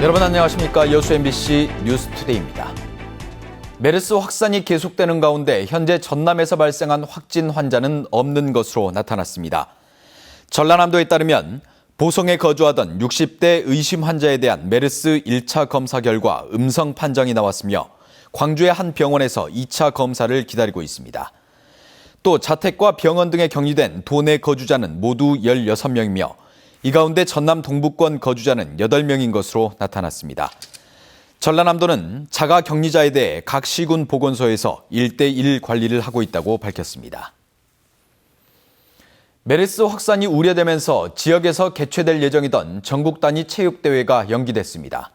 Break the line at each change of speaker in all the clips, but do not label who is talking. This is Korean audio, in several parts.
여러분 안녕하십니까. 여수 MBC 뉴스투데이입니다. 메르스 확산이 계속되는 가운데 현재 전남에서 발생한 확진 환자는 없는 것으로 나타났습니다. 전라남도에 따르면 보성에 거주하던 60대 의심 환자에 대한 메르스 1차 검사 결과 음성 판정이 나왔으며 광주의 한 병원에서 2차 검사를 기다리고 있습니다. 또 자택과 병원 등에 격리된 도내 거주자는 모두 16명이며 이 가운데 전남 동부권 거주자는 8명인 것으로 나타났습니다. 전라남도는 자가 격리자에 대해 각 시군 보건소에서 1대1 관리를 하고 있다고 밝혔습니다. 메르스 확산이 우려되면서 지역에서 개최될 예정이던 전국 단위 체육대회가 연기됐습니다.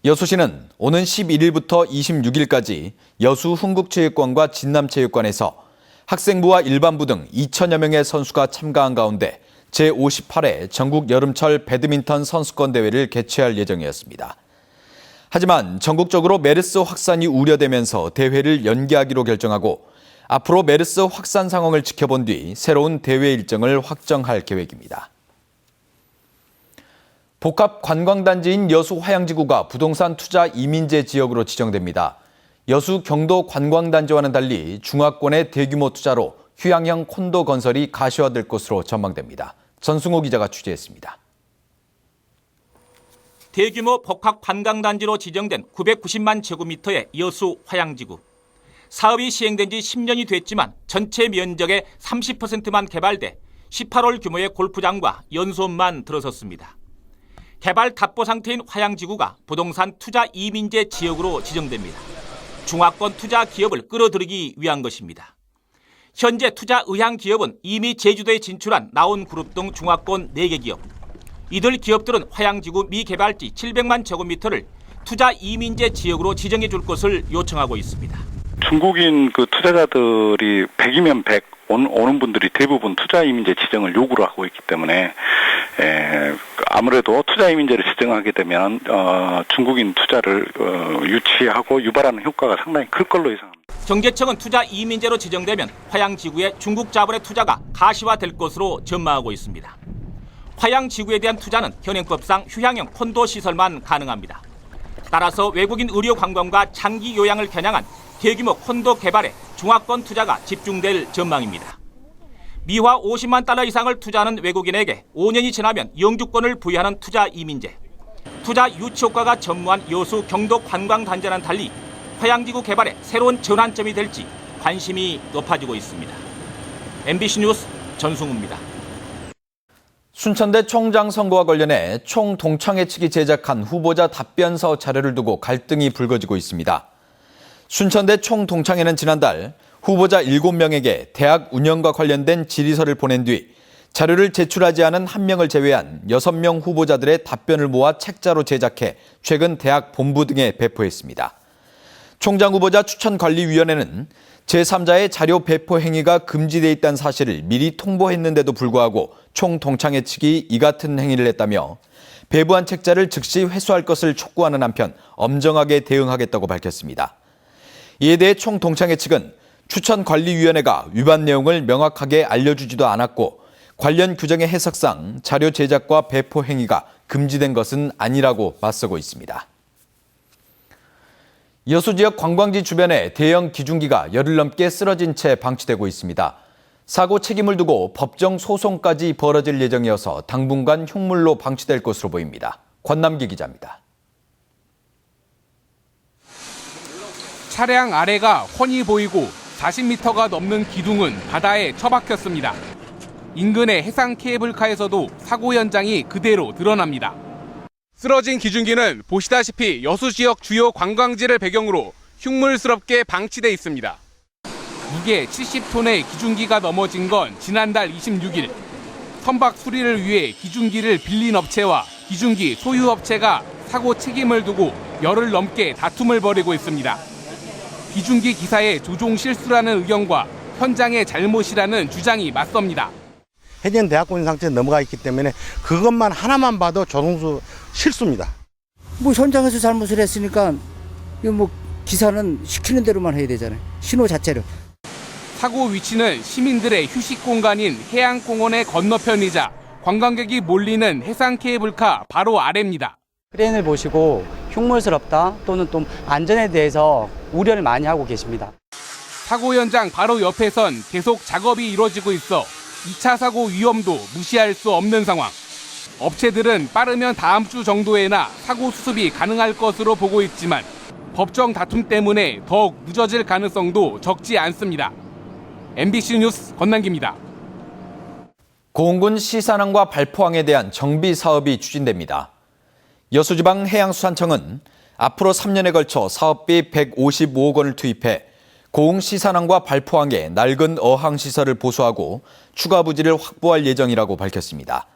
여수시는 오는 11일부터 26일까지 여수 흥국체육관과 진남체육관에서 학생부와 일반부 등 2천여 명의 선수가 참가한 가운데 제58회 전국 여름철 배드민턴 선수권 대회를 개최할 예정이었습니다. 하지만 전국적으로 메르스 확산이 우려되면서 대회를 연기하기로 결정하고 앞으로 메르스 확산 상황을 지켜본 뒤 새로운 대회 일정을 확정할 계획입니다. 복합 관광단지인 여수 화양지구가 부동산 투자 이민재 지역으로 지정됩니다. 여수 경도 관광단지와는 달리 중화권의 대규모 투자로 휴양형 콘도 건설이 가시화될 것으로 전망됩니다. 전승호 기자가 취재했습니다.
대규모 복합 관광단지로 지정된 990만 제곱미터의 여수 화양지구. 사업이 시행된 지 10년이 됐지만 전체 면적의 30%만 개발돼 18홀 규모의 골프장과 연수원만 들어섰습니다. 개발 답보 상태인 화양지구가 부동산 투자 이민재 지역으로 지정됩니다. 중화권 투자 기업을 끌어들이기 위한 것입니다. 현재 투자 의향 기업은 이미 제주도에 진출한 나온그룹 등 중화권 4개 기업. 이들 기업들은 화양지구 미개발지 700만 제곱미터를 투자 이민재 지역으로 지정해 줄 것을 요청하고 있습니다.
중국인 투자자들이 100이면 100 오는 분들이 대부분 투자 이민재 지정을 요구를 하고 있기 때문에 아무래도 투자 이민재를 지정하게 되면 중국인 투자를 유치하고 유발하는 효과가 상당히 클 걸로 예상합니다.
경제청은 투자 이민재로 지정되면 화양지구의 중국 자본의 투자가 가시화될 것으로 전망하고 있습니다. 화양지구에 대한 투자는 현행법상 휴양형 콘도 시설만 가능합니다. 따라서 외국인 의료 관광과 장기 요양을 겨냥한 대규모 콘도 개발에 중화권 투자가 집중될 전망입니다. 미화 50만 달러 이상을 투자하는 외국인에게 5년이 지나면 영주권을 부여하는 투자 이민재. 투자 유치 효과가 전무한 여수 경도 관광단지와는 달리 화양지구 개발에 새로운 전환점이 될지 관심이 높아지고 있습니다. MBC 뉴스 전승우입니다.
순천대 총장 선거와 관련해 총동창회 측이 제작한 후보자 답변서 자료를 두고 갈등이 불거지고 있습니다. 순천대 총동창회는 지난달 후보자 7명에게 대학 운영과 관련된 질의서를 보낸 뒤 자료를 제출하지 않은 1명을 제외한 6명 후보자들의 답변을 모아 책자로 제작해 최근 대학 본부 등에 배포했습니다. 총장 후보자 추천관리위원회는 제3자의 자료 배포 행위가 금지돼 있다는 사실을 미리 통보했는데도 불구하고 총동창회 측이 이 같은 행위를 했다며 배부한 책자를 즉시 회수할 것을 촉구하는 한편 엄정하게 대응하겠다고 밝혔습니다. 이에 대해 총동창회 측은 추천관리위원회가 위반 내용을 명확하게 알려주지도 않았고 관련 규정의 해석상 자료 제작과 배포 행위가 금지된 것은 아니라고 맞서고 있습니다. 여수 지역 관광지 주변에 대형 기중기가 열흘 넘게 쓰러진 채 방치되고 있습니다. 사고 책임을 두고 법정 소송까지 벌어질 예정이어서 당분간 흉물로 방치될 것으로 보입니다. 권남기 기자입니다.
차량 아래가 훤히 보이고 40m가 넘는 기둥은 바다에 처박혔습니다. 인근의 해상 케이블카에서도 사고 현장이 그대로 드러납니다. 쓰러진 기중기는 보시다시피 여수 지역 주요 관광지를 배경으로 흉물스럽게 방치돼 있습니다. 무게 70톤의 기중기가 넘어진 건 지난달 26일. 선박 수리를 위해 기중기를 빌린 업체와 기중기 소유업체가 사고 책임을 두고 열흘 넘게 다툼을 벌이고 있습니다. 기중기 기사의 조종 실수라는 의견과 현장의 잘못이라는 주장이 맞섭니다.
해전 대학군 상태에 넘어가 있기 때문에 그것만 하나만 봐도 조종수 실수입니다.
현장에서 잘못을 했으니까 이거 기사는 시키는 대로만 해야 되잖아요. 신호 자체를.
사고 위치는 시민들의 휴식 공간인 해양공원의 건너편이자 관광객이 몰리는 해상 케이블카 바로 아래입니다.
크레인을 보시고 흉물스럽다 또는 또 안전에 대해서 우려를 많이 하고 계십니다.
사고 현장 바로 옆에선 계속 작업이 이루어지고 있어 2차 사고 위험도 무시할 수 없는 상황. 업체들은 빠르면 다음 주 정도에나 사고 수습이 가능할 것으로 보고 있지만 법정 다툼 때문에 더욱 늦어질 가능성도 적지 않습니다. MBC 뉴스 권남기입니다.
고흥군 시산항과 발포항에 대한 정비 사업이 추진됩니다. 여수지방해양수산청은 앞으로 3년에 걸쳐 사업비 155억 원을 투입해 고흥 시산항과 발포항에 낡은 어항시설을 보수하고 추가 부지를 확보할 예정이라고 밝혔습니다.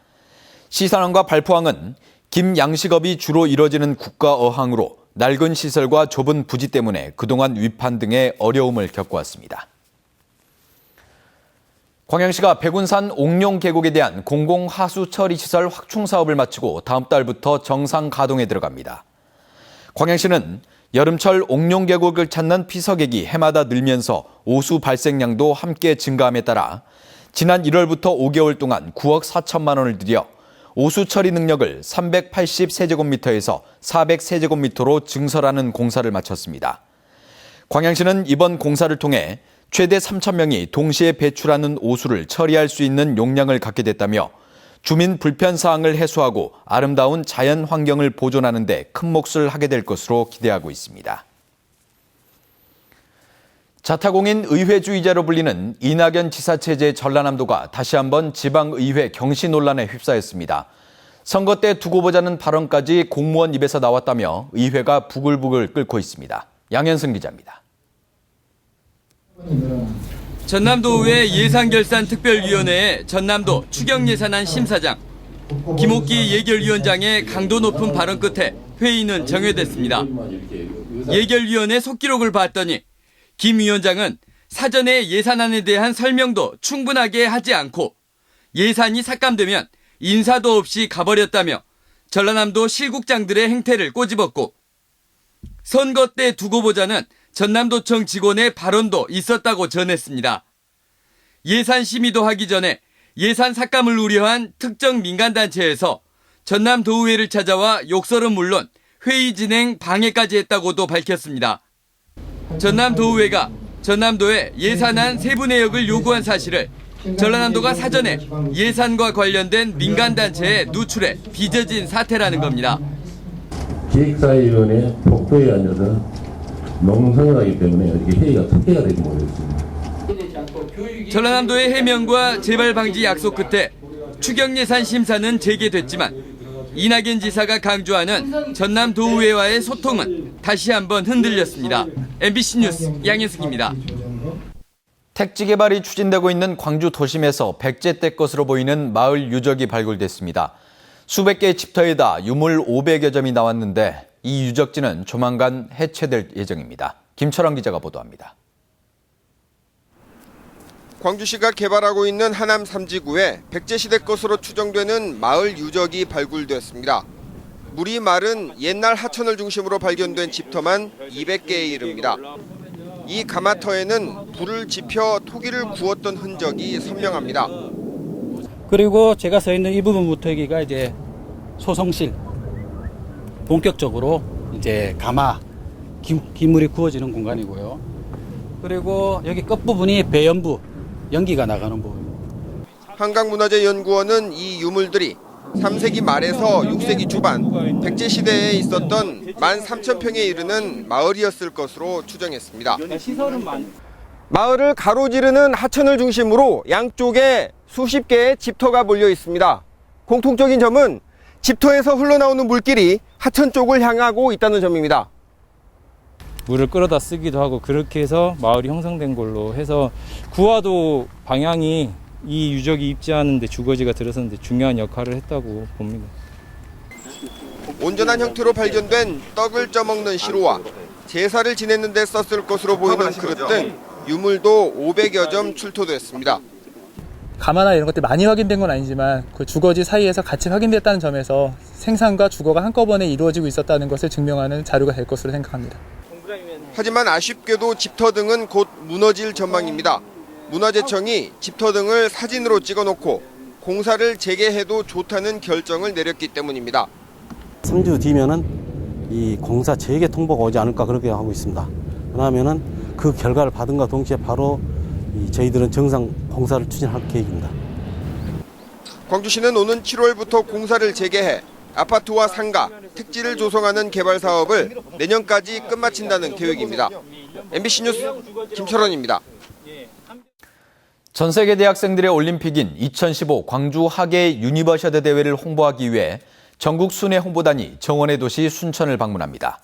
시산항과 발포항은 김양식업이 주로 이뤄지는 국가어항으로 낡은 시설과 좁은 부지 때문에 그동안 위판 등의 어려움을 겪어왔습니다. 광양시가 백운산 옥룡 계곡에 대한 공공하수 처리 시설 확충 사업을 마치고 다음 달부터 정상 가동에 들어갑니다. 광양시는 여름철 옥룡 계곡을 찾는 피서객이 해마다 늘면서 오수 발생량도 함께 증가함에 따라 지난 1월부터 5개월 동안 9억 4천만 원을 들여 오수 처리 능력을 380세제곱미터에서 400세제곱미터로 증설하는 공사를 마쳤습니다. 광양시는 이번 공사를 통해 최대 3,000명이 동시에 배출하는 오수를 처리할 수 있는 용량을 갖게 됐다며 주민 불편 사항을 해소하고 아름다운 자연 환경을 보존하는 데 큰 몫을 하게 될 것으로 기대하고 있습니다. 자타공인 의회주의자로 불리는 이낙연 지사 체제의 전라남도가 다시 한번 지방의회 경시 논란에 휩싸였습니다. 선거 때 두고 보자는 발언까지 공무원 입에서 나왔다며 의회가 부글부글 끓고 있습니다. 양현승 기자입니다.
전남도의회 예산결산특별위원회의 전남도 추경예산안 심사장 김옥기 예결위원장의 강도 높은 발언 끝에 회의는 정회됐습니다. 예결위원회 속기록을 봤더니 김 위원장은 사전에 예산안에 대한 설명도 충분하게 하지 않고 예산이 삭감되면 인사도 없이 가버렸다며 전라남도 실국장들의 행태를 꼬집었고 선거 때 두고 보자는 전남도청 직원의 발언도 있었다고 전했습니다. 예산 심의도 하기 전에 예산 삭감을 우려한 특정 민간단체에서 전남도의회를 찾아와 욕설은 물론 회의 진행 방해까지 했다고도 밝혔습니다. 전남도의회가 전남도에 예산안 세부 내역을 요구한 사실을 전라남도가 사전에 예산과 관련된 민간단체에 누출해 빚어진 사태라는 겁니다.
기획사위원회 복도에 앉아서 농성을 하기 때문에 이렇게 회의가 특혜가 되지 모르겠습니다.
전라남도의 해명과 재발 방지 약속 끝에 추경예산 심사는 재개됐지만 이낙연 지사가 강조하는 전남도의회와의 소통은 다시 한번 흔들렸습니다. MBC 뉴스 양현승입니다.
택지 개발이 추진되고 있는 광주 도심에서 백제때 것으로 보이는 마을 유적이 발굴됐습니다. 수백 개의 집터에다 유물 500여 점이 나왔는데 이 유적지는 조만간 해체될 예정입니다. 김철환 기자가 보도합니다.
광주시가 개발하고 있는 하남 3지구에 백제시대 것으로 추정되는 마을 유적이 발굴됐습니다. 물이 마른 옛날 하천을 중심으로 발견된 집터만 200개에 이릅니다. 이 가마터에는 불을 지펴 토기를 구웠던 흔적이 선명합니다.
그리고 제가 서 있는 이 부분부터 여기가 이제 소성실, 본격적으로 이제 가마, 기물이 구워지는 공간이고요. 그리고 여기 끝부분이 배연부, 연기가 나가는 부분.
한강문화재연구원은 이 유물들이 3세기 말에서 6세기 초반 백제시대에 있었던 13,000평에 이르는 마을이었을 것으로 추정했습니다. 마을을 가로지르는 하천을 중심으로 양쪽에 수십 개의 집터가 몰려 있습니다. 공통적인 점은 집터에서 흘러나오는 물길이 하천 쪽을 향하고 있다는 점입니다.
물을 끌어다 쓰기도 하고 그렇게 해서 마을이 형성된 걸로 해서 구화도 방향이 이 유적이 입지하는 데 주거지가 들어서는데 중요한 역할을 했다고 봅니다.
온전한 형태로 발견된 떡을 쪄먹는 시루와 제사를 지내는 데 썼을 것으로 보이는 그릇 등 유물도 500여 점 출토됐습니다.
가마나 이런 것들이 많이 확인된 건 아니지만 그 주거지 사이에서 같이 확인됐다는 점에서 생산과 주거가 한꺼번에 이루어지고 있었다는 것을 증명하는 자료가 될 것으로 생각합니다.
하지만 아쉽게도 집터 등은 곧 무너질 전망입니다. 문화재청이 집터 등을 사진으로 찍어놓고 공사를 재개해도 좋다는 결정을 내렸기 때문입니다.
3주 뒤면은 이 공사 재개 통보가 오지 않을까 그렇게 하고 있습니다. 왜냐하면은 그 결과를 받은 것과 동시에 바로 저희들은 정상 공사를 추진할 계획입니다.
광주시는 오는 7월부터 공사를 재개해 아파트와 상가, 택지를 조성하는 개발 사업을 내년까지 끝마친다는 계획입니다. MBC 뉴스 김철원입니다.
전 세계 대학생들의 올림픽인 2015 광주 하계 유니버셔대 대회를 홍보하기 위해 전국 순회 홍보단이 정원의 도시 순천을 방문합니다.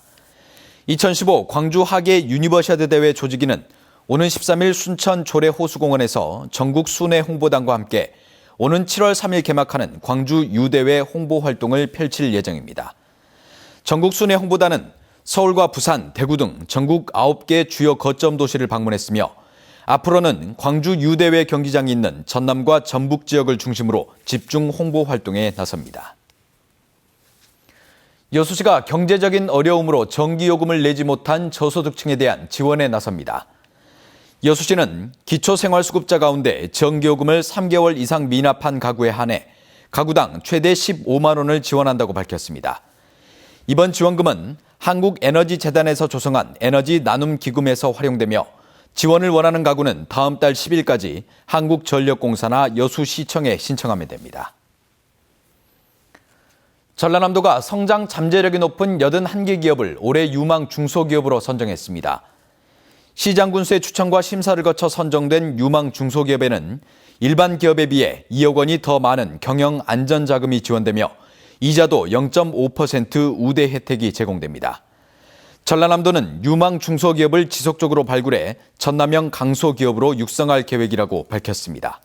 2015 광주 하계 유니버셔대 대회 조직위는 오는 13일 순천 조례호수공원에서 전국 순회 홍보단과 함께 오는 7월 3일 개막하는 광주 유대회 홍보 활동을 펼칠 예정입니다. 전국 순회 홍보단은 서울과 부산, 대구 등 전국 9개 주요 거점 도시를 방문했으며 앞으로는 광주 유대회 경기장이 있는 전남과 전북 지역을 중심으로 집중 홍보 활동에 나섭니다. 여수시가 경제적인 어려움으로 전기요금을 내지 못한 저소득층에 대한 지원에 나섭니다. 여수시는 기초생활수급자 가운데 전기요금을 3개월 이상 미납한 가구에 한해 가구당 최대 15만 원을 지원한다고 밝혔습니다. 이번 지원금은 한국에너지재단에서 조성한 에너지 나눔 기금에서 활용되며 지원을 원하는 가구는 다음 달 10일까지 한국전력공사나 여수시청에 신청하면 됩니다. 전라남도가 성장 잠재력이 높은 81개 기업을 올해 유망 중소기업으로 선정했습니다. 시장군수의 추천과 심사를 거쳐 선정된 유망 중소기업에는 일반 기업에 비해 2억 원이 더 많은 경영 안전자금이 지원되며 이자도 0.5% 우대 혜택이 제공됩니다. 전라남도는 유망 중소기업을 지속적으로 발굴해 전남형 강소기업으로 육성할 계획이라고 밝혔습니다.